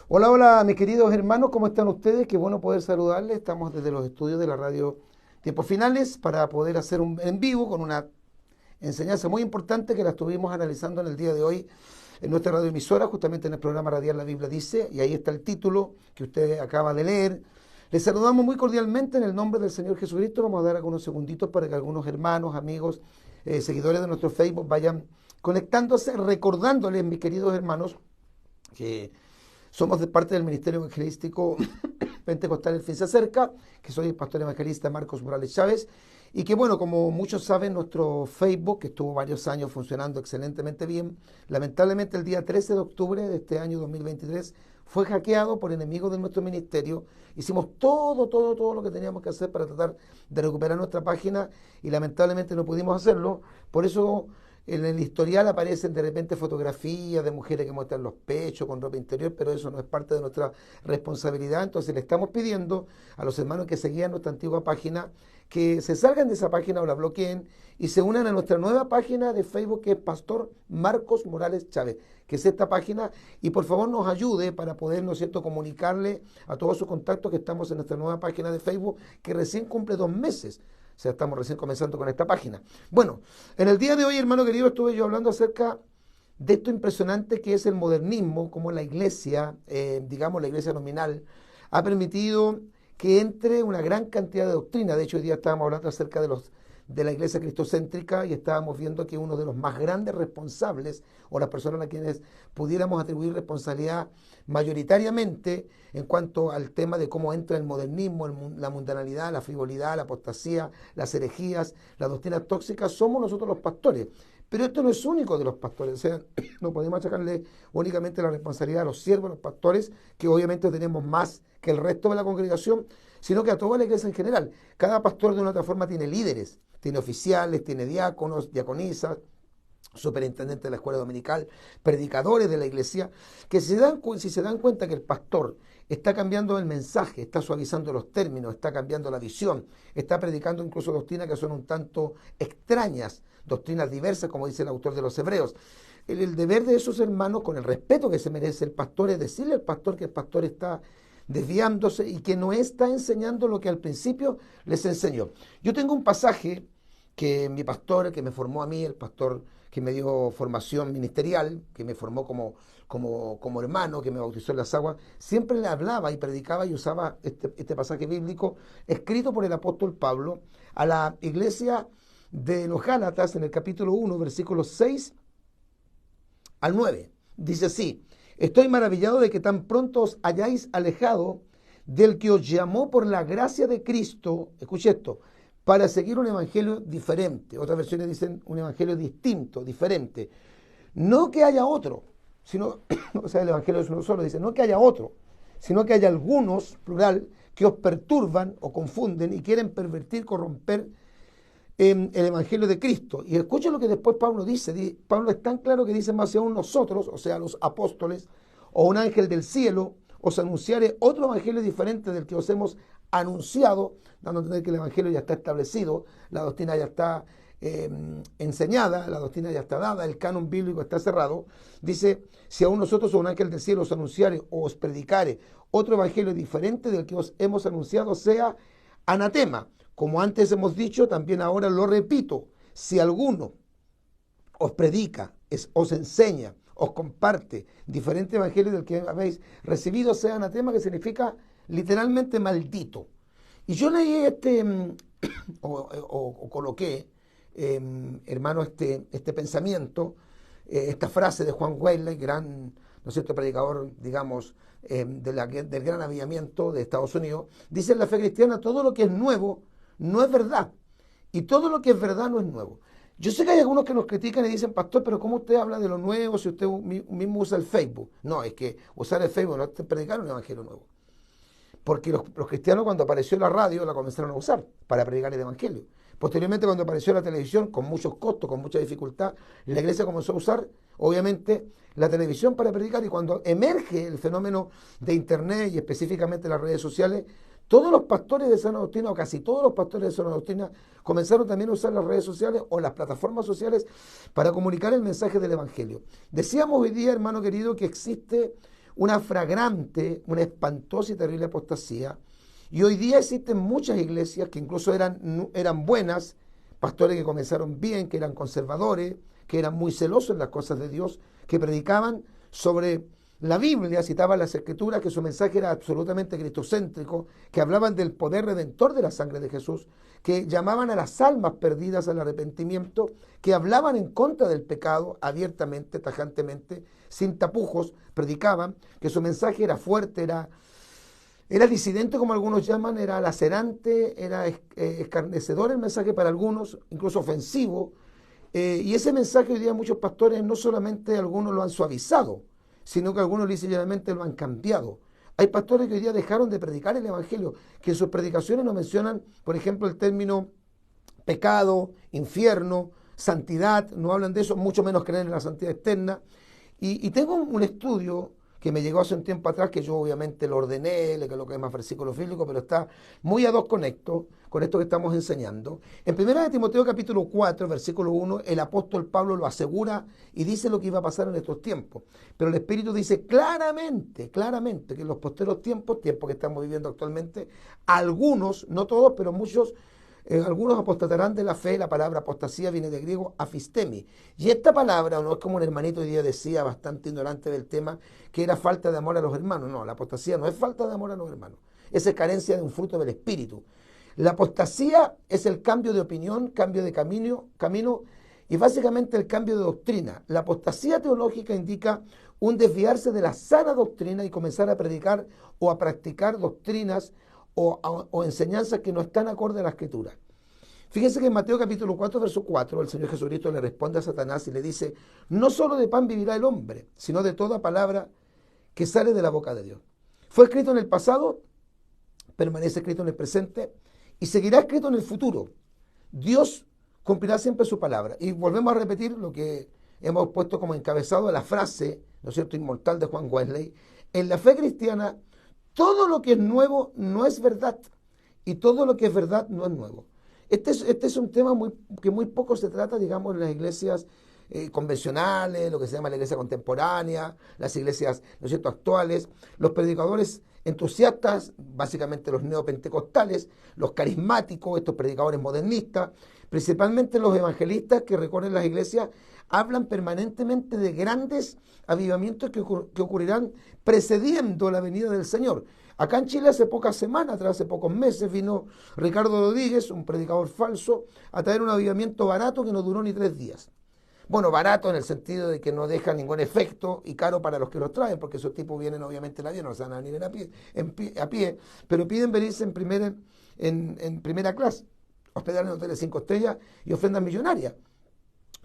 Hola, hola, mis queridos hermanos, ¿cómo están ustedes? Qué bueno poder saludarles. Estamos desde los estudios de la radio Tiempos Finales para poder hacer un en vivo con una enseñanza muy importante que la estuvimos analizando en el día de hoy en nuestra radioemisora, justamente en el programa radial La Biblia Dice, y ahí está el título que usted acaba de leer. Les saludamos muy cordialmente en el nombre del Señor Jesucristo. Vamos a dar algunos segunditos para que algunos hermanos, amigos, seguidores de nuestro Facebook vayan conectándose, recordándoles, mis queridos hermanos, que somos de parte del Ministerio Evangelístico Pentecostal El Fin se acerca, que soy el pastor evangelista Marcos Morales Chávez, y que bueno, como muchos saben, nuestro Facebook, que estuvo varios años funcionando excelentemente bien, lamentablemente el día 13 de octubre de este año 2023 fue hackeado por enemigos de nuestro ministerio. Hicimos todo lo que teníamos que hacer para tratar de recuperar nuestra página y lamentablemente no pudimos hacerlo. Por eso en el historial aparecen de repente fotografías de mujeres que muestran los pechos con ropa interior, pero eso no es parte de nuestra responsabilidad. Entonces le estamos pidiendo a los hermanos que seguían nuestra antigua página que se salgan de esa página o la bloqueen y se unan a nuestra nueva página de Facebook, que es Pastor Marcos Morales Chávez, que es esta página, y por favor nos ayude para poder, ¿no es cierto?, comunicarle a todos sus contactos que estamos en nuestra nueva página de Facebook, que recién cumple 2 meses. O sea, estamos recién comenzando con esta página. Bueno, en el día de hoy, hermano querido, estuve yo hablando acerca de esto impresionante que es el modernismo, como la iglesia, digamos la iglesia nominal, ha permitido que entre una gran cantidad de doctrina. De hecho, hoy día estábamos hablando acerca de la iglesia cristocéntrica y estábamos viendo que uno de los más grandes responsables, o las personas a quienes pudiéramos atribuir responsabilidad mayoritariamente en cuanto al tema de cómo entra el modernismo, la mundanalidad, la frivolidad, la apostasía, las herejías, las doctrinas tóxicas, somos nosotros los pastores. Pero esto no es único de los pastores, o sea, no podemos achacarle únicamente la responsabilidad a los siervos, a los pastores, que obviamente tenemos más que el resto de la congregación, sino que a toda la iglesia en general. Cada pastor de una u otra forma tiene líderes, tiene oficiales, tiene diáconos, diaconisas, superintendentes de la escuela dominical, predicadores de la iglesia, que si se dan cuenta que el pastor está cambiando el mensaje, está suavizando los términos, está cambiando la visión, está predicando incluso doctrinas que son un tanto extrañas, doctrinas diversas, como dice el autor de los Hebreos. El deber de esos hermanos, con el respeto que se merece el pastor, es decirle al pastor que el pastor está desviándose y que no está enseñando lo que al principio les enseñó. Yo tengo un pasaje que mi pastor, el que me formó a mí, el pastor que me dio formación ministerial, que me formó como hermano, que me bautizó en las aguas, siempre le hablaba y predicaba y usaba este pasaje bíblico escrito por el apóstol Pablo a la iglesia de los Gálatas en el capítulo 1, versículos 6 al 9. Dice así: estoy maravillado de que tan pronto os hayáis alejado del que os llamó por la gracia de Cristo, escuche esto, para seguir un evangelio diferente. Otras versiones dicen un evangelio distinto, diferente. No que haya otro, sino, o sea, el evangelio es uno solo, dice, no que haya otro, sino que haya algunos, plural, que os perturban o confunden y quieren pervertir, corromper el Evangelio de Cristo. Y escuchen lo que después Pablo dice. Pablo es tan claro que dice: más aún nosotros, o sea, los apóstoles, o un ángel del cielo, os anunciare otro evangelio diferente del que os hemos anunciado, dando a entender que el evangelio ya está establecido, la doctrina ya está enseñada, la doctrina ya está dada, el canon bíblico está cerrado. Dice: si aún nosotros o un ángel del cielo os anunciare o os predicare otro evangelio diferente del que os hemos anunciado, sea anatema. Como antes hemos dicho, también ahora lo repito: si alguno os predica, os enseña, os comparte diferente evangelio del que habéis recibido, sea anatema, que significa literalmente maldito. Y yo leí o coloqué, hermano, este pensamiento, esta frase de Juan Wesley, gran, ¿no es cierto?, predicador, digamos, del gran avivamiento de Estados Unidos. Dice: en la fe cristiana todo lo que es nuevo no es verdad, y todo lo que es verdad no es nuevo. Yo sé que hay algunos que nos critican y dicen: pastor, pero ¿cómo usted habla de lo nuevo si usted mismo usa el Facebook? No, es que usar el Facebook no es predicar un evangelio nuevo. Porque los cristianos, cuando apareció la radio, la comenzaron a usar para predicar el evangelio. Posteriormente, cuando apareció la televisión, con muchos costos, con mucha dificultad, la iglesia comenzó a usar, obviamente, la televisión para predicar. Y cuando emerge el fenómeno de internet y específicamente las redes sociales, todos los pastores de sana doctrina, o casi todos los pastores de sana doctrina, comenzaron también a usar las redes sociales o las plataformas sociales para comunicar el mensaje del evangelio. Decíamos hoy día, hermano querido, que existe una flagrante, una espantosa y terrible apostasía. Y hoy día existen muchas iglesias que incluso eran buenas, pastores que comenzaron bien, que eran conservadores, que eran muy celosos en las cosas de Dios, que predicaban sobre la Biblia, citaban las Escrituras, que su mensaje era absolutamente cristocéntrico, que hablaban del poder redentor de la sangre de Jesús, que llamaban a las almas perdidas al arrepentimiento, que hablaban en contra del pecado abiertamente, tajantemente, sin tapujos, predicaban, que su mensaje era fuerte, era disidente, como algunos llaman, era lacerante, era escarnecedor el mensaje para algunos, incluso ofensivo. Y ese mensaje hoy día muchos pastores, no solamente algunos lo han suavizado, sino que algunos literalmente lo han cambiado. Hay pastores que hoy día dejaron de predicar el Evangelio, que en sus predicaciones no mencionan, por ejemplo, el término pecado, infierno, santidad, no hablan de eso, mucho menos creen en la santidad externa. Y tengo un estudio que me llegó hace un tiempo atrás, que yo obviamente lo ordené, que es lo que es más versículo bíblico, pero está muy ad hoc con esto que estamos enseñando. En 1 de Timoteo capítulo 4, versículo 1, el apóstol Pablo lo asegura y dice lo que iba a pasar en estos tiempos. Pero el Espíritu dice claramente, claramente, que en los posteros tiempos que estamos viviendo actualmente, algunos, no todos, pero muchos, algunos apostatarán de la fe. La palabra apostasía viene de griego afistemi. Y esta palabra, no es como un hermanito hoy día decía, bastante ignorante del tema, que era falta de amor a los hermanos. No, la apostasía no es falta de amor a los hermanos. Esa es carencia de un fruto del Espíritu. La apostasía es el cambio de opinión, cambio de camino y básicamente el cambio de doctrina. La apostasía teológica indica un desviarse de la sana doctrina y comenzar a predicar o a practicar doctrinas o enseñanzas que no están acorde a la Escritura. Fíjense que en Mateo capítulo 4, verso 4, el Señor Jesucristo le responde a Satanás y le dice: no solo de pan vivirá el hombre, sino de toda palabra que sale de la boca de Dios. Fue escrito en el pasado, permanece escrito en el presente y seguirá escrito en el futuro. Dios cumplirá siempre su palabra. Y volvemos a repetir lo que hemos puesto como encabezado a la frase, ¿no es cierto?, inmortal de Juan Wesley: en la fe cristiana, todo lo que es nuevo no es verdad, y todo lo que es verdad no es nuevo. Este es un tema que muy poco se trata, digamos, en las iglesias convencionales, lo que se llama la iglesia contemporánea, las iglesias, ¿no es cierto?, actuales. Los predicadores entusiastas, básicamente los neopentecostales, los carismáticos, estos predicadores modernistas, principalmente los evangelistas que recorren las iglesias, hablan permanentemente de grandes avivamientos que ocurrirán precediendo la venida del Señor. Acá en Chile hace pocas semanas, hace pocos meses, vino Ricardo Rodríguez, un predicador falso, a traer un avivamiento barato que no duró ni 3 días. Bueno, barato en el sentido de que no deja ningún efecto, y caro para los que los traen, porque esos tipos vienen obviamente en avión, no se van a venir a pie, pero piden venirse en primera clase, hospedar en hoteles 5 estrellas y ofrendas millonarias.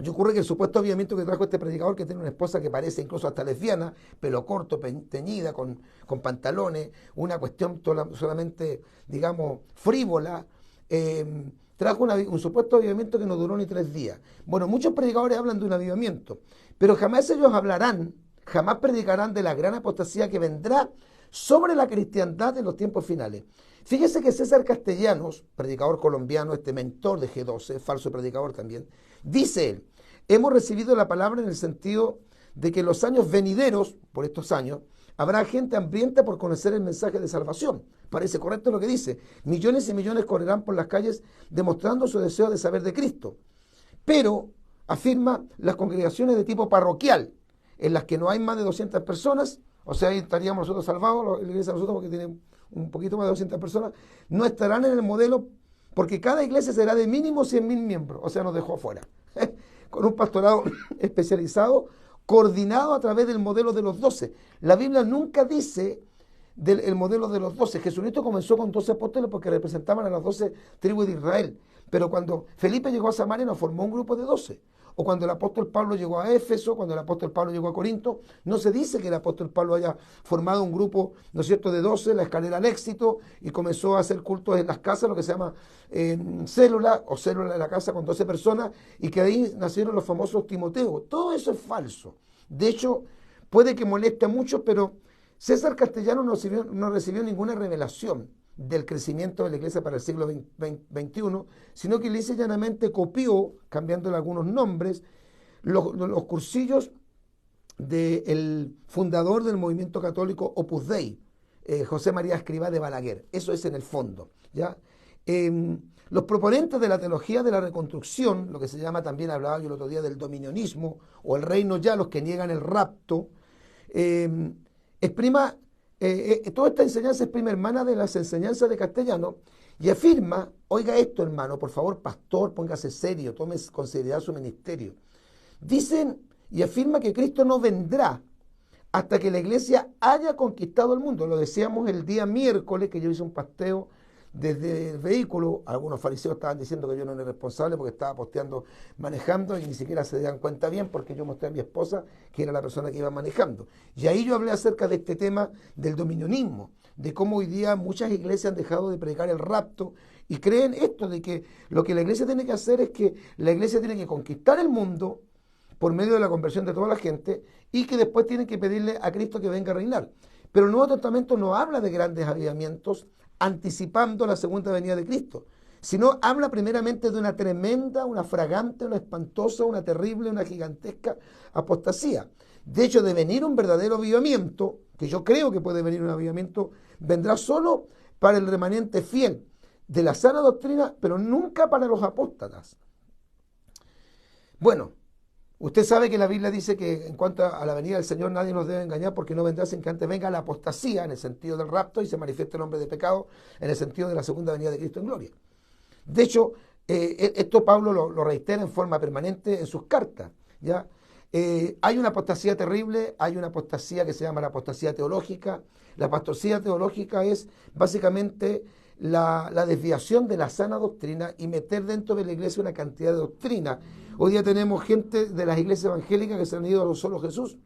Y ocurre que el supuesto avivamiento que trajo este predicador, que tiene una esposa que parece incluso hasta lesbiana, pelo corto, teñida, con pantalones, una cuestión solamente, digamos, frívola, trajo un supuesto avivamiento que no duró ni 3 días. Bueno, muchos predicadores hablan de un avivamiento, pero jamás ellos jamás predicarán de la gran apostasía que vendrá sobre la cristiandad en los tiempos finales. Fíjese que César Castellanos, predicador colombiano, este mentor de G12, falso predicador también, dice él: hemos recibido la palabra en el sentido de que en los años venideros, por estos años, habrá gente hambrienta por conocer el mensaje de salvación. Parece correcto lo que dice. Millones y millones correrán por las calles demostrando su deseo de saber de Cristo. Pero, afirma, las congregaciones de tipo parroquial, en las que no hay más de 200 personas, o sea, ahí estaríamos nosotros salvados, la iglesia de nosotros, porque tiene un poquito más de 200 personas, no estarán en el modelo, porque cada iglesia será de mínimo 100.000 miembros, o sea, nos dejó afuera, con un pastorado especializado, coordinado a través del modelo de los 12. La Biblia nunca dice del modelo de los 12. Jesucristo comenzó con 12 apóstoles porque representaban a las 12 tribus de Israel, pero cuando Felipe llegó a Samaria nos formó un grupo de 12. O cuando el apóstol Pablo llegó a Éfeso, cuando el apóstol Pablo llegó a Corinto, no se dice que el apóstol Pablo haya formado un grupo, ¿no es cierto?, de 12, la escalera al éxito, y comenzó a hacer cultos en las casas, lo que se llama célula de la casa con 12 personas, y que ahí nacieron los famosos Timoteos. Todo eso es falso. De hecho, puede que moleste a muchos, pero César Castellanos no recibió ninguna revelación del crecimiento de la iglesia para el siglo XXI, sino que lisa y llanamente copió, cambiándole algunos nombres, los cursillos del fundador del movimiento católico Opus Dei, José María Escrivá de Balaguer. Eso es en el fondo, ¿ya? Los proponentes de la teología de la reconstrucción, lo que se llama también, hablaba yo el otro día, del dominionismo o el reino ya, los que niegan el rapto, exprima, toda esta enseñanza exprime, hermana, de las enseñanzas de Castellano, y afirma, oiga esto, hermano, por favor, pastor, póngase serio, tome con seriedad su ministerio. Dicen y afirma que Cristo no vendrá hasta que la iglesia haya conquistado el mundo. Lo decíamos el día miércoles, que yo hice un pasteo desde el vehículo. Algunos fariseos estaban diciendo que yo no era responsable porque estaba posteando manejando y ni siquiera se dan cuenta bien, porque yo mostré a mi esposa que era la persona que iba manejando. Y ahí yo hablé acerca de este tema del dominionismo, de cómo hoy día muchas iglesias han dejado de predicar el rapto y creen esto, de que lo que la iglesia tiene que hacer es que la iglesia tiene que conquistar el mundo por medio de la conversión de toda la gente, y que después tienen que pedirle a Cristo que venga a reinar. Pero el Nuevo Testamento no habla de grandes avivamientos anticipando la segunda venida de Cristo, sino habla primeramente de una tremenda, una fragante, una espantosa, una terrible, una gigantesca apostasía. De hecho, de venir un verdadero avivamiento, que yo creo que puede venir un avivamiento, vendrá solo para el remanente fiel de la sana doctrina, pero nunca para los apóstatas. Bueno, usted sabe que la Biblia dice que en cuanto a la venida del Señor nadie nos debe engañar, porque no vendrá sin que antes venga la apostasía, en el sentido del rapto, y se manifieste el hombre de pecado, en el sentido de la segunda venida de Cristo en gloria. De hecho, esto Pablo lo reitera en forma permanente en sus cartas, ¿ya? Hay una apostasía terrible, hay una apostasía que se llama la apostasía teológica. La apostasía teológica es básicamente la desviación de la sana doctrina y meter dentro de la iglesia una cantidad de doctrina. Hoy día tenemos gente de las iglesias evangélicas que se han ido a lo solo Jesús.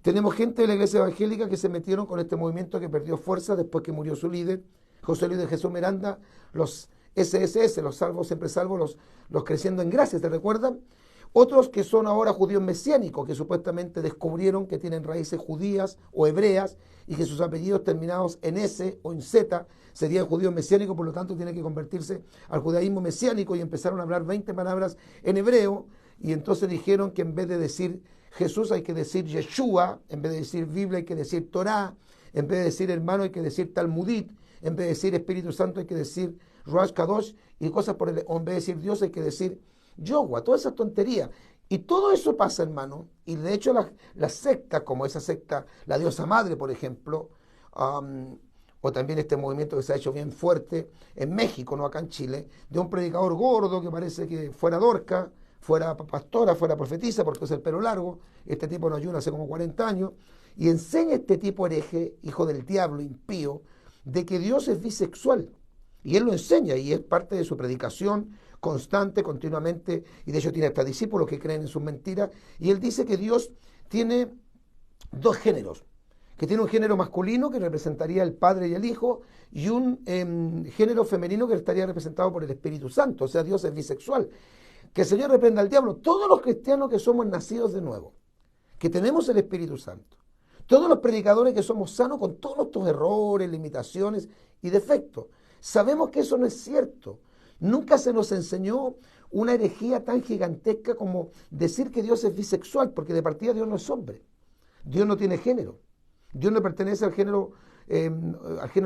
Tenemos gente de la iglesia evangélica que se metieron con este movimiento que perdió fuerza después que murió su líder, José Luis de Jesús Miranda, los SSS, los salvos siempre salvos, los creciendo en gracia, ¿se recuerdan? Otros que son ahora judíos mesiánicos, que supuestamente descubrieron que tienen raíces judías o hebreas y que sus apellidos terminados en S o en Z serían judíos mesiánicos, por lo tanto tienen que convertirse al judaísmo mesiánico, y empezaron a hablar 20 palabras en hebreo, y entonces dijeron que en vez de decir Jesús hay que decir Yeshua, en vez de decir Biblia hay que decir Torah, en vez de decir hermano hay que decir Talmudit, en vez de decir Espíritu Santo hay que decir Ruach Kadosh, y cosas por el, o en vez de decir Dios hay que decir Yogua, todas esas tonterías. Y todo eso pasa, hermano, y de hecho las sectas, como esa secta, la diosa madre, por ejemplo, o también este movimiento que se ha hecho bien fuerte en México, no acá en Chile, de un predicador gordo que parece que fuera Dorca, fuera pastora, fuera profetisa, porque es el pelo largo, este tipo no ayuna hace como 40 años, y enseña este tipo hereje, hijo del diablo, impío, de que Dios es bisexual. Y él lo enseña, y es parte de su predicación constante, continuamente, y de hecho tiene hasta discípulos que creen en sus mentiras, y él dice que Dios tiene dos géneros, que tiene un género masculino que representaría el Padre y el Hijo, y un género femenino que estaría representado por el Espíritu Santo, o sea, Dios es bisexual. Que el Señor reprenda al diablo. Todos los cristianos que somos nacidos de nuevo, que tenemos el Espíritu Santo, todos los predicadores que somos sanos con todos nuestros errores, limitaciones y defectos, sabemos que eso no es cierto. Nunca se nos enseñó una herejía tan gigantesca como decir que Dios es bisexual, porque de partida Dios no es hombre. Dios no tiene género. Dios no pertenece al género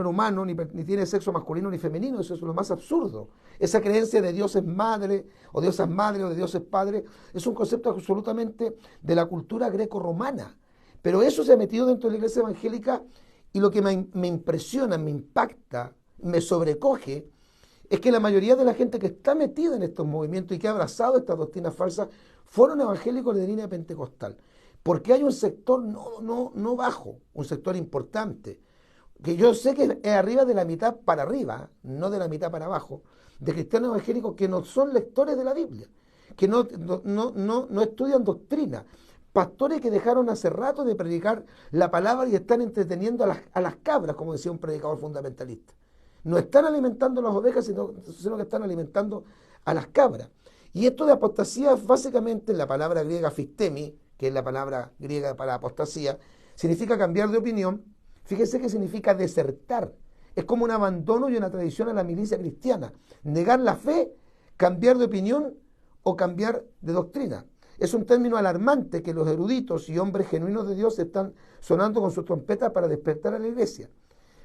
humano, ni tiene sexo masculino ni femenino. Eso es lo más absurdo. Esa creencia de Dios es madre, o Dios es madre, o de Dios es padre, es un concepto absolutamente de la cultura greco-romana. Pero eso se ha metido dentro de la iglesia evangélica, y lo que me impresiona, me impacta, me sobrecoge, es que la mayoría de la gente que está metida en estos movimientos y que ha abrazado estas doctrinas falsas fueron evangélicos de línea pentecostal. Porque hay un sector no bajo, un sector importante, que yo sé que es arriba de la mitad para arriba, no de la mitad para abajo, de cristianos evangélicos que no son lectores de la Biblia, que no estudian doctrina, pastores que dejaron hace rato de predicar la palabra y están entreteniendo a las cabras, como decía un predicador fundamentalista. No están alimentando a las ovejas, sino que están alimentando a las cabras. Y esto de apostasía, básicamente, la palabra griega fistemi, que es la palabra griega para apostasía, significa cambiar de opinión. Fíjese que significa desertar. Es como un abandono y una traición a la milicia cristiana. Negar la fe, cambiar de opinión o cambiar de doctrina. es un término alarmante que los eruditos y hombres genuinos de Dios están sonando con sus trompetas para despertar a la iglesia.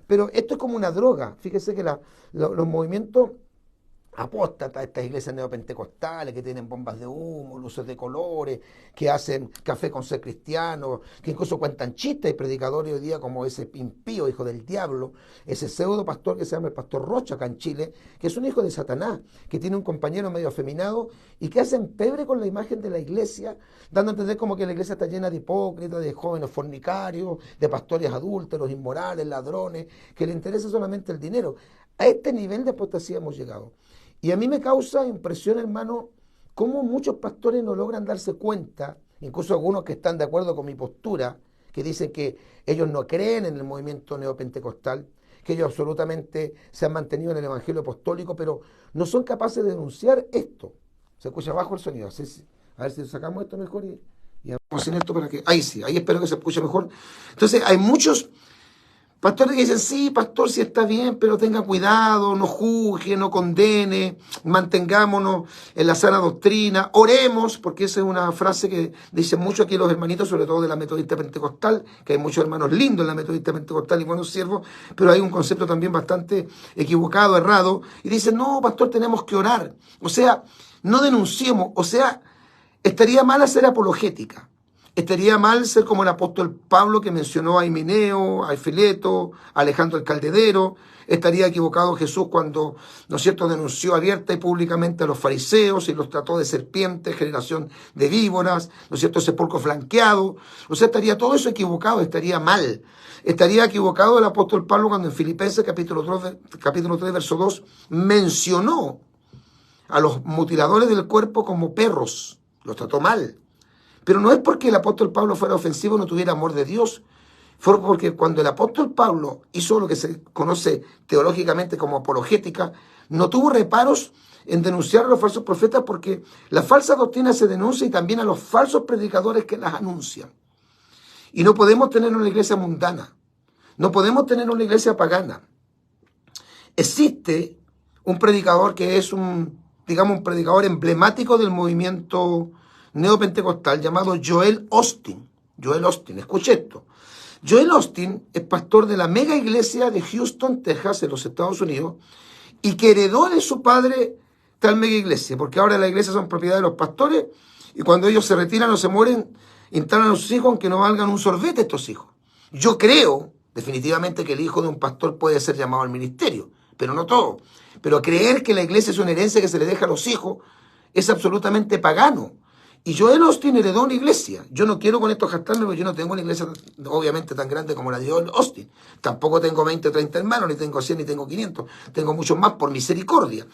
Pero esto es como una droga. Fíjese que los movimientos apóstatas, estas iglesias neopentecostales que tienen bombas de humo, luces de colores, que hacen café con ser cristiano, que incluso cuentan chistes y predicadores hoy día como ese impío hijo del diablo, ese pseudo pastor que se llama el pastor Rocha acá en Chile, que es un hijo de Satanás, que tiene un compañero medio afeminado y que hacen pebre con la imagen de la iglesia, dando a entender como que la iglesia está llena de hipócritas, de jóvenes fornicarios, de pastores adúlteros, inmorales, ladrones, que le interesa solamente el dinero. A este nivel de apostasía hemos llegado. Y a mí me causa impresión, hermano, cómo muchos pastores no logran darse cuenta, incluso algunos que están de acuerdo con mi postura, que dicen que ellos no creen en el movimiento neopentecostal, que ellos absolutamente se han mantenido en el evangelio apostólico, pero no son capaces de denunciar esto. Se escucha bajo el sonido. A ver si sacamos esto mejor y vamos sin esto para que... Ahí sí, ahí espero que se escuche mejor. Entonces hay muchos pastores que dicen, sí, pastor, sí está bien, pero tenga cuidado, no juzgue, no condene, mantengámonos en la sana doctrina, oremos, porque esa es una frase que dicen mucho aquí los hermanitos, sobre todo de la metodista pentecostal, que hay muchos hermanos lindos en la metodista pentecostal y buenos siervos, pero hay un concepto también bastante equivocado, errado, y dicen, no, pastor, tenemos que orar. O sea, no denunciemos, o sea, estaría mal hacer apologética. Estaría mal ser como el apóstol Pablo que mencionó a Himeneo, a Fileto, a Alejandro el Caldedero. Estaría equivocado Jesús cuando, ¿no es cierto?, denunció abierta y públicamente a los fariseos y los trató de serpientes, generación de víboras, ¿no es cierto?, sepulcro flanqueado. O sea, estaría todo eso equivocado, estaría mal. Estaría equivocado el apóstol Pablo cuando en Filipenses capítulo 3, verso 2, mencionó a los mutiladores del cuerpo como perros. Los trató mal. Pero no es porque el apóstol Pablo fuera ofensivo, no tuviera amor de Dios. Fue porque cuando el apóstol Pablo hizo lo que se conoce teológicamente como apologética, no tuvo reparos en denunciar a los falsos profetas porque la falsa doctrina se denuncia y también a los falsos predicadores que las anuncian. Y no podemos tener una iglesia mundana. No podemos tener una iglesia pagana. Existe un predicador que es un predicador emblemático del movimiento neopentecostal llamado Joel Osteen. Joel Osteen, escuche esto. Joel Osteen es pastor de la mega iglesia de Houston, Texas, en los Estados Unidos, y que heredó de su padre tal mega iglesia, porque ahora las iglesias son propiedad de los pastores, y cuando ellos se retiran o se mueren, instalan a sus hijos aunque no valgan un sorbete estos hijos. Yo creo, definitivamente, que el hijo de un pastor puede ser llamado al ministerio, pero no todo. Pero creer que la iglesia es una herencia que se le deja a los hijos es absolutamente pagano. Y Joel Osteen heredó una iglesia. Yo no quiero con esto jactarme porque yo no tengo una iglesia obviamente tan grande como la de Joel Osteen. Tampoco tengo 20 o 30 hermanos, ni tengo 100, ni tengo 500. Tengo muchos más por misericordia.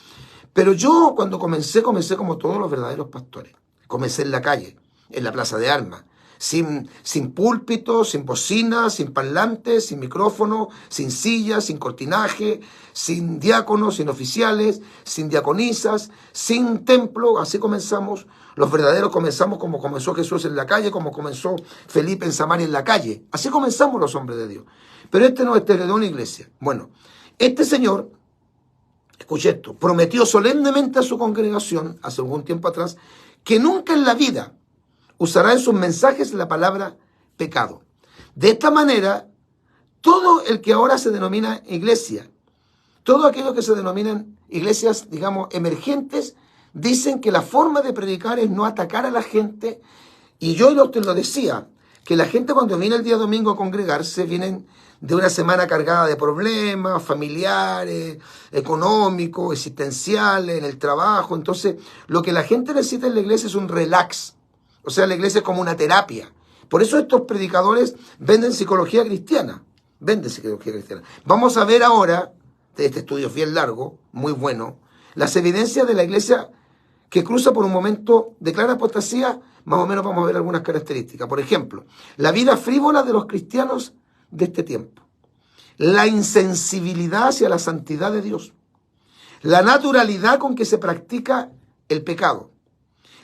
Pero yo cuando comencé como todos los verdaderos pastores. Comencé en la calle, en la plaza de armas. Sin púlpito, sin bocina, sin parlantes, sin micrófono, sin sillas, sin cortinaje, sin diáconos, sin oficiales, sin diaconisas, sin templo. Así comenzamos. Los verdaderos comenzamos como comenzó Jesús en la calle, como comenzó Felipe en Samaria en la calle. Así comenzamos los hombres de Dios. Pero este no heredó una iglesia. Bueno, este señor, escuche esto, prometió solemnemente a su congregación, hace algún tiempo atrás, que nunca en la vida usará en sus mensajes la palabra pecado. De esta manera, todo el que ahora se denomina iglesia, todo aquello que se denominan iglesias, digamos, emergentes, dicen que la forma de predicar es no atacar a la gente. Y yo te lo decía, que la gente cuando viene el día domingo a congregarse, vienen de una semana cargada de problemas familiares, económicos, existenciales, en el trabajo. Entonces, lo que la gente necesita en la iglesia es un relax. O sea, la iglesia es como una terapia. Por eso estos predicadores venden psicología cristiana. Venden psicología cristiana. Vamos a ver ahora, este estudio es bien largo, muy bueno, las evidencias de la iglesia que cruza por un momento de clara apostasía. Más o menos vamos a ver algunas características. Por ejemplo, la vida frívola de los cristianos de este tiempo. La insensibilidad hacia la santidad de Dios. La naturalidad con que se practica el pecado.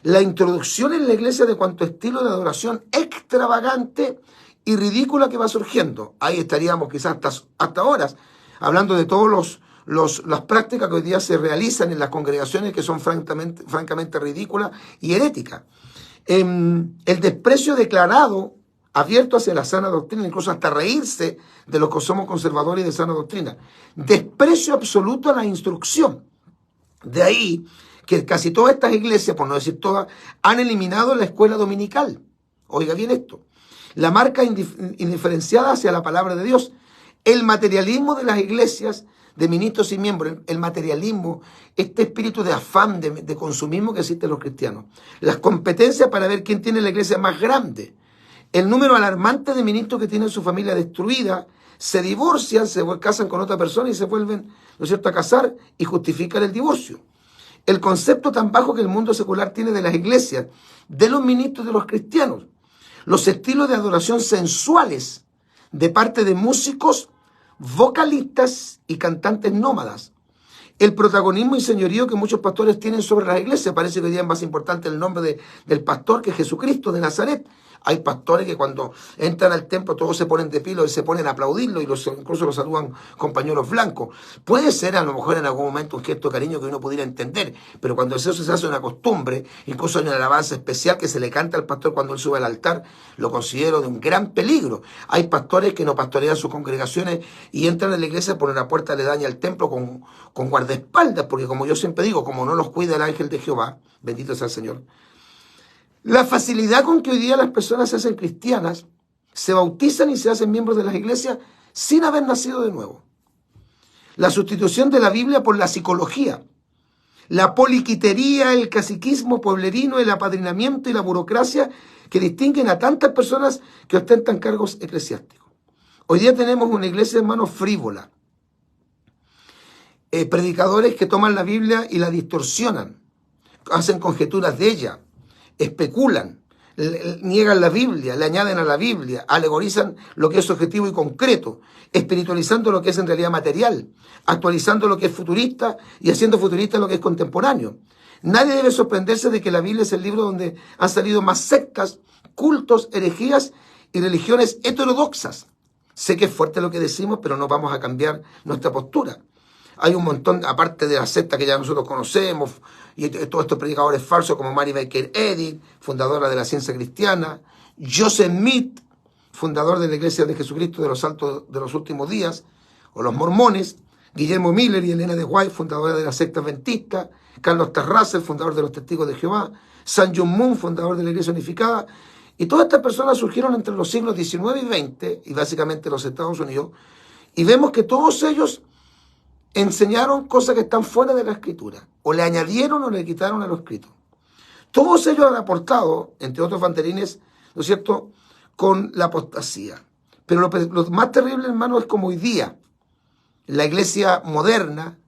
La introducción en la iglesia de cuanto estilo de adoración extravagante y ridícula que va surgiendo. Ahí estaríamos quizás hasta horas hablando de todos las prácticas que hoy día se realizan en las congregaciones que son francamente ridículas y heréticas. El desprecio declarado, abierto hacia la sana doctrina, incluso hasta reírse de los que somos conservadores y de sana doctrina. Desprecio absoluto a la instrucción. De ahí que casi todas estas iglesias, por no decir todas, han eliminado la escuela dominical. Oiga bien esto. La marca indiferenciada hacia la palabra de Dios. El materialismo de las iglesias, de ministros y miembros, el materialismo, este espíritu de afán, de consumismo que existe en los cristianos. Las competencias para ver quién tiene la iglesia más grande. El número alarmante de ministros que tienen su familia destruida, se divorcian, se casan con otra persona y se vuelven, ¿no es cierto?, a casar y justifican el divorcio. El concepto tan bajo que el mundo secular tiene de las iglesias, de los ministros de los cristianos. Los estilos de adoración sensuales de parte de músicos, vocalistas y cantantes nómadas. El protagonismo y señorío que muchos pastores tienen sobre las iglesias. Parece que hoy día es más importante el nombre del pastor que Jesucristo de Nazaret. Hay pastores que cuando entran al templo todos se ponen de pie y se ponen a aplaudirlo y incluso los saludan con pañuelos blancos. Puede ser a lo mejor en algún momento un gesto de cariño que uno pudiera entender, pero cuando eso se hace una costumbre, incluso hay una alabanza especial que se le canta al pastor cuando él sube al altar, lo considero de un gran peligro. Hay pastores que no pastorean sus congregaciones y entran en la iglesia por una puerta aledaña al templo con guardaespaldas, porque como yo siempre digo, como no los cuida el ángel de Jehová, bendito sea el Señor. La facilidad con que hoy día las personas se hacen cristianas, se bautizan y se hacen miembros de las iglesias sin haber nacido de nuevo. La sustitución de la Biblia por la psicología, la poliquitería, el caciquismo pueblerino, el apadrinamiento y la burocracia que distinguen a tantas personas que ostentan cargos eclesiásticos. Hoy día tenemos una iglesia, hermanos, frívola. Predicadores que toman la Biblia y la distorsionan, hacen conjeturas de ella, especulan, niegan la Biblia, le añaden a la Biblia, alegorizan lo que es objetivo y concreto, espiritualizando lo que es en realidad material, actualizando lo que es futurista y haciendo futurista lo que es contemporáneo. Nadie debe sorprenderse de que la Biblia es el libro donde han salido más sectas, cultos, herejías y religiones heterodoxas. Sé que es fuerte lo que decimos, pero no vamos a cambiar nuestra postura. Hay un montón, aparte de la secta que ya nosotros conocemos, y todos estos predicadores falsos como Mary Baker Eddy, fundadora de la ciencia cristiana, Joseph Smith, fundador de la Iglesia de Jesucristo de los Santos de los Últimos Días, o los mormones, Guillermo Miller y Elena de White, fundadora de la secta adventista, Carlos Terrace, fundador de los Testigos de Jehová, San John Moon, fundador de la Iglesia Unificada, y todas estas personas surgieron entre los siglos XIX y XX, y básicamente los Estados Unidos, y vemos que todos ellos enseñaron cosas que están fuera de la Escritura, o le añadieron o le quitaron a lo escrito. Todos ellos han aportado, entre otros banderines, ¿no es cierto?, con la apostasía. Pero lo más terrible, hermano, es como hoy día la iglesia moderna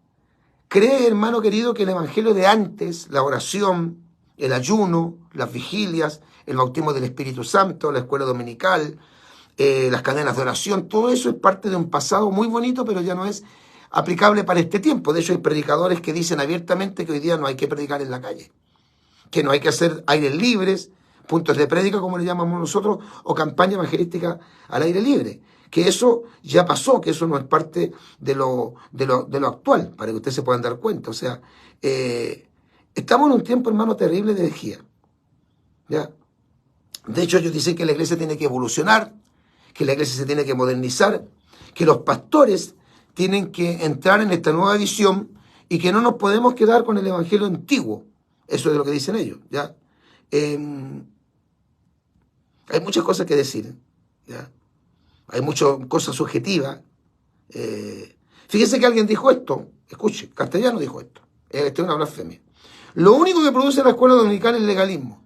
cree, hermano querido, que el evangelio de antes, la oración, el ayuno, las vigilias, el bautismo del Espíritu Santo, la escuela dominical, las cadenas de oración, todo eso es parte de un pasado muy bonito, pero ya no es aplicable para este tiempo. De hecho, hay predicadores que dicen abiertamente que hoy día no hay que predicar en la calle, que no hay que hacer aires libres, puntos de prédica, como le llamamos nosotros, o campaña evangelística al aire libre. Que eso ya pasó, que eso no es parte de lo actual, para que ustedes se puedan dar cuenta. O sea, estamos en un tiempo, hermano, terrible de herejía. ¿Ya? De hecho, ellos dicen que la iglesia tiene que evolucionar, que la iglesia se tiene que modernizar, que los pastores tienen que entrar en esta nueva visión y que no nos podemos quedar con el evangelio antiguo. Eso es lo que dicen ellos. ¿Ya? Hay muchas cosas que decir. ¿Ya? Hay muchas cosas subjetivas. Fíjense que alguien dijo esto. Escuche, Castellano dijo esto. Esto es una blasfemia. Lo único que produce la escuela dominical es el legalismo.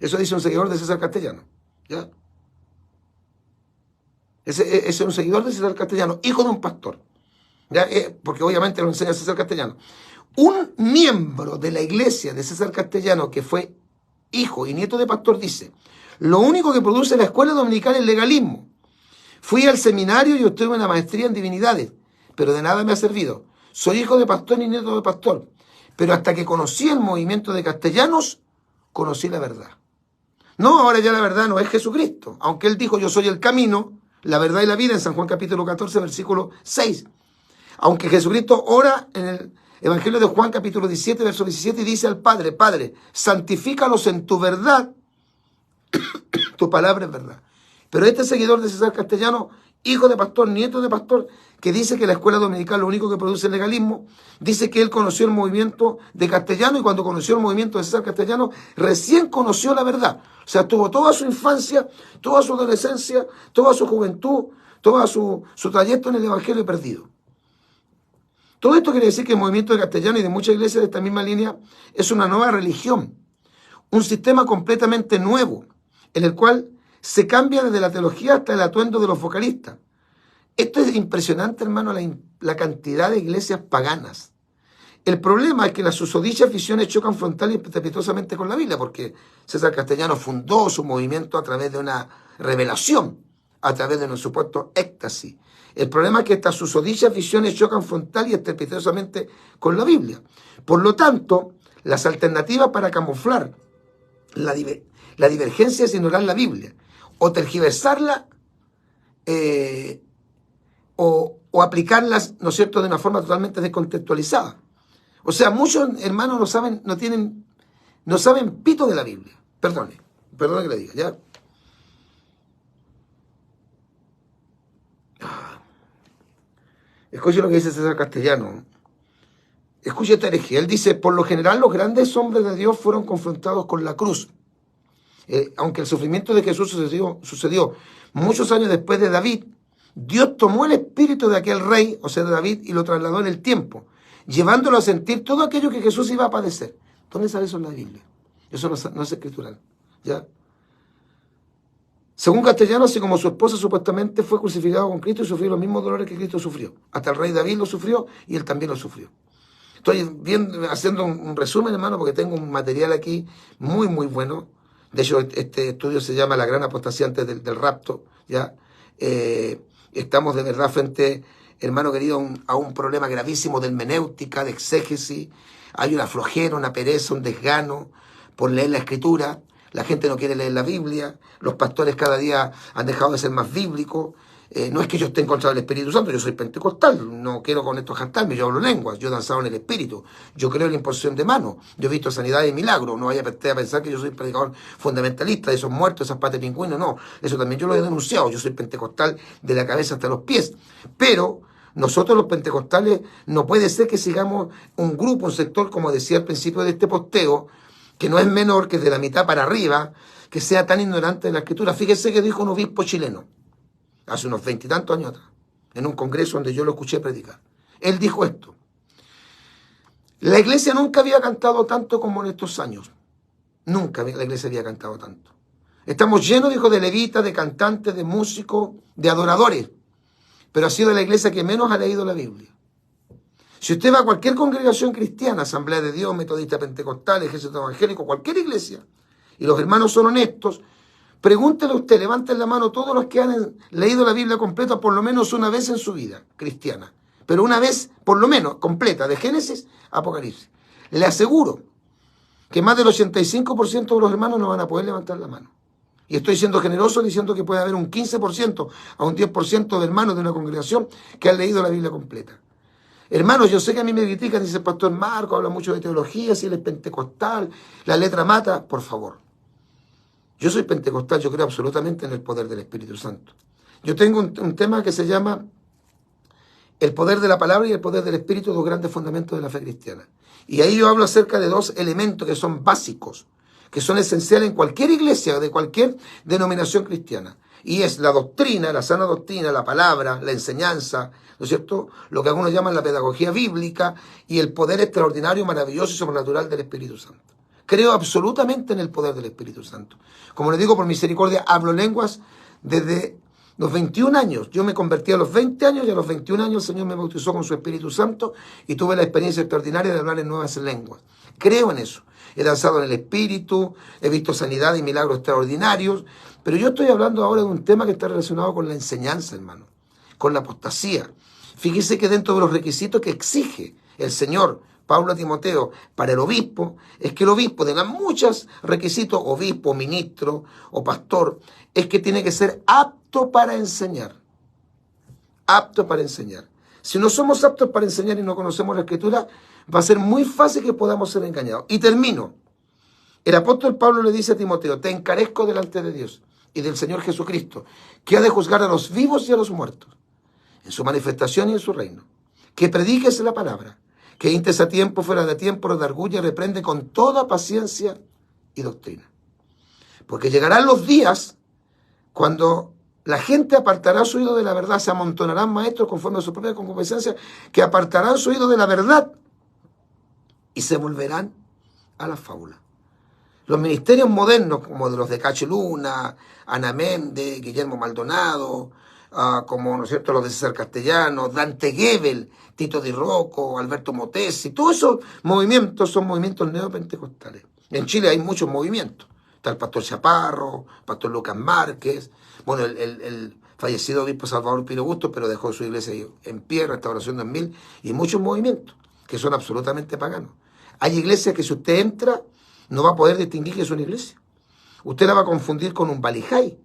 Eso dice un seguidor de César Castellano. ¿Ya? Ese es un seguidor de César Castellano, hijo de un pastor. ¿Ya? Porque obviamente lo enseña César Castellano. Un miembro de la iglesia de César Castellano, que fue hijo y nieto de pastor, dice: lo único que produce la escuela dominical es el legalismo. Fui al seminario y obtuve una maestría en divinidades, pero de nada me ha servido. Soy hijo de pastor y nieto de pastor, pero hasta que conocí el movimiento de castellanos, conocí la verdad. No, ahora ya la verdad no es Jesucristo, aunque él dijo: yo soy el camino, la verdad y la vida, en San Juan capítulo 14, versículo 6. Aunque Jesucristo ora en Evangelio de Juan, capítulo 17, verso 17, y dice al Padre, Padre, santifícalos en tu verdad, tu palabra es verdad. Pero este seguidor de César Castellano, hijo de pastor, nieto de pastor, que dice que la escuela dominical lo único que produce es legalismo, dice que él conoció el movimiento de Castellano y cuando conoció el movimiento de César Castellano, recién conoció la verdad. O sea, tuvo toda su infancia, toda su adolescencia, toda su juventud, todo su trayecto en el Evangelio perdido. Todo esto quiere decir que el movimiento de Castellano y de muchas iglesias de esta misma línea es una nueva religión, un sistema completamente nuevo, en el cual se cambia desde la teología hasta el atuendo de los vocalistas. Esto es impresionante, hermano, la cantidad de iglesias paganas. El problema es que las susodichas visiones chocan frontal y estrepitosamente con la Biblia, porque César Castellano fundó su movimiento a través de una revelación, a través de un supuesto éxtasis. El problema es que estas susodichas visiones chocan frontal y estrepitosamente con la Biblia. Por lo tanto, las alternativas para camuflar la divergencia es ignorar la Biblia, o tergiversarla, o aplicarlas, ¿no es cierto?, de una forma totalmente descontextualizada. O sea, muchos hermanos no saben pito de la Biblia. Perdone que le diga, ¿ya? Escuche lo que dice César Castellano. Escuche esta herejía. Él dice, por lo general los grandes hombres de Dios fueron confrontados con la cruz. Aunque el sufrimiento de Jesús sucedió muchos años después de David, Dios tomó el espíritu de aquel rey, o sea, de David, y lo trasladó en el tiempo, llevándolo a sentir todo aquello que Jesús iba a padecer. ¿Dónde sale eso en la Biblia? Eso no es escritural, ¿ya? Según Castellano, así como su esposa supuestamente fue crucificado con Cristo y sufrió los mismos dolores que Cristo sufrió. Hasta el rey David lo sufrió y él también lo sufrió. Estoy haciendo un resumen, hermano, porque tengo un material aquí muy, muy bueno. De hecho, este estudio se llama La gran apostasía antes del rapto, ¿ya? Estamos de verdad frente, hermano querido, a un problema gravísimo de hermenéutica, de exégesis. Hay una flojera, una pereza, un desgano por leer la Escritura. La gente no quiere leer la Biblia. Los pastores cada día han dejado de ser más bíblicos. No es que yo esté en contra del Espíritu Santo, yo soy pentecostal, no quiero con esto jactarme, yo hablo lenguas, yo he danzado en el Espíritu, yo creo en la imposición de manos, yo he visto sanidad y milagros, no vaya a pensar que yo soy predicador fundamentalista de esos muertos, esas patas de pingüino, no, eso también yo lo he denunciado, yo soy pentecostal de la cabeza hasta los pies, pero nosotros los pentecostales no puede ser que sigamos un grupo, un sector, como decía al principio de este posteo, que no es menor que de la mitad para arriba, que sea tan ignorante de la Escritura. Fíjese que dijo un obispo chileno, hace unos 20 y tantos años atrás, en un congreso donde yo lo escuché predicar. Él dijo esto: la iglesia nunca había cantado tanto como en estos años. Nunca la iglesia había cantado tanto. Estamos llenos, dijo, de levitas, de cantantes, de músicos, de adoradores. Pero ha sido la iglesia que menos ha leído la Biblia. Si usted va a cualquier congregación cristiana, Asamblea de Dios, Metodista Pentecostal, Ejército Evangélico, cualquier iglesia, y los hermanos son honestos, pregúntele a usted, levanten la mano todos los que han leído la Biblia completa por lo menos una vez en su vida cristiana. Pero una vez, por lo menos, completa, de Génesis a Apocalipsis. Le aseguro que más del 85% de los hermanos no van a poder levantar la mano. Y estoy siendo generoso diciendo que puede haber un 15% a un 10% de hermanos de una congregación que han leído la Biblia completa. Hermanos, yo sé que a mí me critican, dice el pastor Marco, habla mucho de teología, si él es pentecostal, la letra mata, por favor. Yo soy pentecostal, yo creo absolutamente en el poder del Espíritu Santo. Yo tengo un tema que se llama el poder de la palabra y el poder del Espíritu, dos grandes fundamentos de la fe cristiana. Y ahí yo hablo acerca de dos elementos que son básicos, que son esenciales en cualquier iglesia, de cualquier denominación cristiana. Y es la doctrina, la sana doctrina, la palabra, la enseñanza, ¿no es cierto? Lo que algunos llaman la pedagogía bíblica y el poder extraordinario, maravilloso y sobrenatural del Espíritu Santo. Creo absolutamente en el poder del Espíritu Santo. Como les digo, por misericordia, hablo lenguas desde los 21 años. Yo me convertí a los 20 años y a los 21 años el Señor me bautizó con su Espíritu Santo y tuve la experiencia extraordinaria de hablar en nuevas lenguas. Creo en eso. He danzado en el Espíritu, he visto sanidad y milagros extraordinarios, pero yo estoy hablando ahora de un tema que está relacionado con la enseñanza, hermano, con la apostasía. Fíjese que dentro de los requisitos que exige el Señor Pablo a Timoteo para el obispo, es que el obispo, de las muchos requisitos, obispo, ministro o pastor, es que tiene que ser apto para enseñar. Apto para enseñar. Si no somos aptos para enseñar y no conocemos la Escritura, va a ser muy fácil que podamos ser engañados. Y termino. El apóstol Pablo le dice a Timoteo, te encarezco delante de Dios y del Señor Jesucristo, que ha de juzgar a los vivos y a los muertos, en su manifestación y en su reino. Que prediques la palabra, que intes a tiempo, fuera de tiempo, redarguye y reprende con toda paciencia y doctrina. Porque llegarán los días cuando la gente apartará su oído de la verdad, se amontonarán maestros conforme a su propia concupiscencia, que apartarán su oído de la verdad y se volverán a la fábula. Los ministerios modernos, como de los de Cacho Luna, Ana Méndez, Guillermo Maldonado, como, ¿no es cierto?, los de César Castellano, Dante Gebel, Tito Di Rocco, Alberto Motesi, todos esos movimientos son movimientos neopentecostales. En Chile hay muchos movimientos. Está el pastor Chaparro, el pastor Lucas Márquez, bueno, el fallecido obispo Salvador Piro Bustos, pero dejó su iglesia en pie, Restauración 2000, y muchos movimientos que son absolutamente paganos. Hay iglesias que si usted entra, no va a poder distinguir que es una iglesia. Usted la va a confundir con un valijay,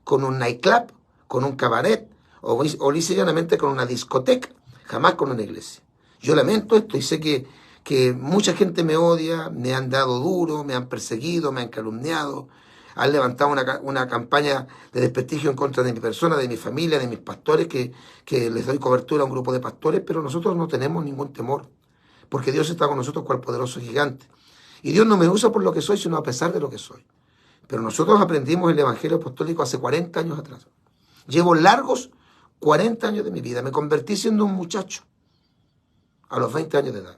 con un nightclub, con un cabaret, o lisa y llanamente con una discoteca, jamás con una iglesia. Yo lamento esto y sé que mucha gente me odia, me han dado duro, me han perseguido, me han calumniado, han levantado una campaña de desprestigio en contra de mi persona, de mi familia, de mis pastores, que les doy cobertura a un grupo de pastores, pero nosotros no tenemos ningún temor, porque Dios está con nosotros cual poderoso gigante. Y Dios no me usa por lo que soy, sino a pesar de lo que soy. Pero nosotros aprendimos el Evangelio Apostólico hace 40 años atrás. Llevo largos 40 años de mi vida. Me convertí siendo un muchacho a los 20 años de edad.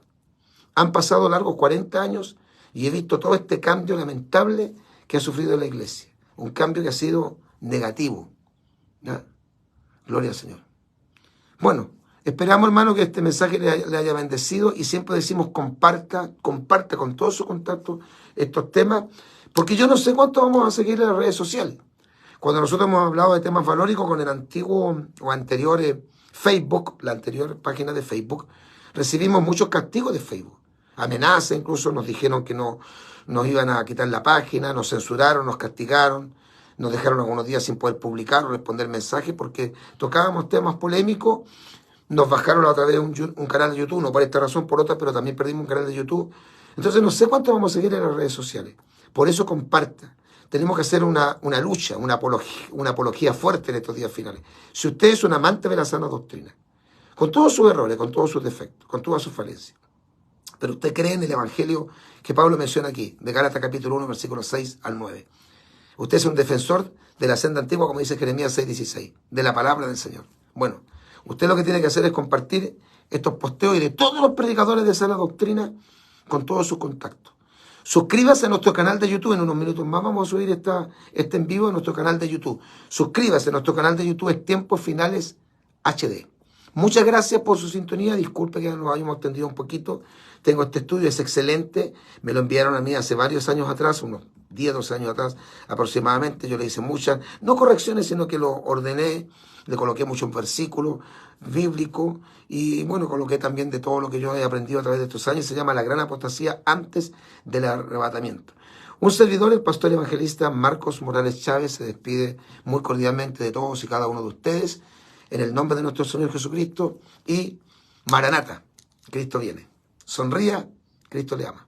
Han pasado largos 40 años y he visto todo este cambio lamentable que ha sufrido la iglesia. Un cambio que ha sido negativo. ¿Ya? Gloria al Señor. Bueno, esperamos, hermano, que este mensaje le haya bendecido y siempre decimos comparta con todo su contacto estos temas, porque yo no sé cuánto vamos a seguir en las redes sociales. Cuando nosotros hemos hablado de temas valóricos con el antiguo o anterior Facebook, la anterior página de Facebook, recibimos muchos castigos de Facebook. Amenazas, incluso nos dijeron que no nos iban a quitar la página, nos censuraron, nos castigaron, nos dejaron algunos días sin poder publicar o responder mensajes porque tocábamos temas polémicos. Nos bajaron a través de un canal de YouTube, no por esta razón, por otra, pero también perdimos un canal de YouTube. Entonces no sé cuánto vamos a seguir en las redes sociales. Por eso comparta. Tenemos que hacer una lucha, una apología fuerte en estos días finales. Si usted es un amante de la sana doctrina, con todos sus errores, con todos sus defectos, con todas sus falencias, pero usted cree en el Evangelio que Pablo menciona aquí, de Gálatas capítulo 1, versículos 6 al 9. Usted es un defensor de la senda antigua, como dice Jeremías 6:16, de la palabra del Señor. Bueno, usted lo que tiene que hacer es compartir estos posteos y de todos los predicadores de sana doctrina con todos sus contactos. Suscríbase a nuestro canal de YouTube. En unos minutos más vamos a subir este en vivo a nuestro canal de YouTube. Suscríbase a nuestro canal de YouTube, es Tiempos Finales HD. Muchas gracias por su sintonía. Disculpe que nos hayamos extendido un poquito. Tengo este estudio, es excelente. Me lo enviaron a mí hace varios años atrás, unos 10, 12 años atrás aproximadamente. Yo le hice muchas, no correcciones, sino que lo ordené. Le coloqué muchos versículos bíblicos y bueno, coloqué también de todo lo que yo he aprendido a través de estos años. Se llama La Gran Apostasía antes del arrebatamiento. Un servidor, el pastor evangelista Marcos Morales Chávez, se despide muy cordialmente de todos y cada uno de ustedes en el nombre de nuestro Señor Jesucristo y Maranata, Cristo viene. Sonría, Cristo le ama.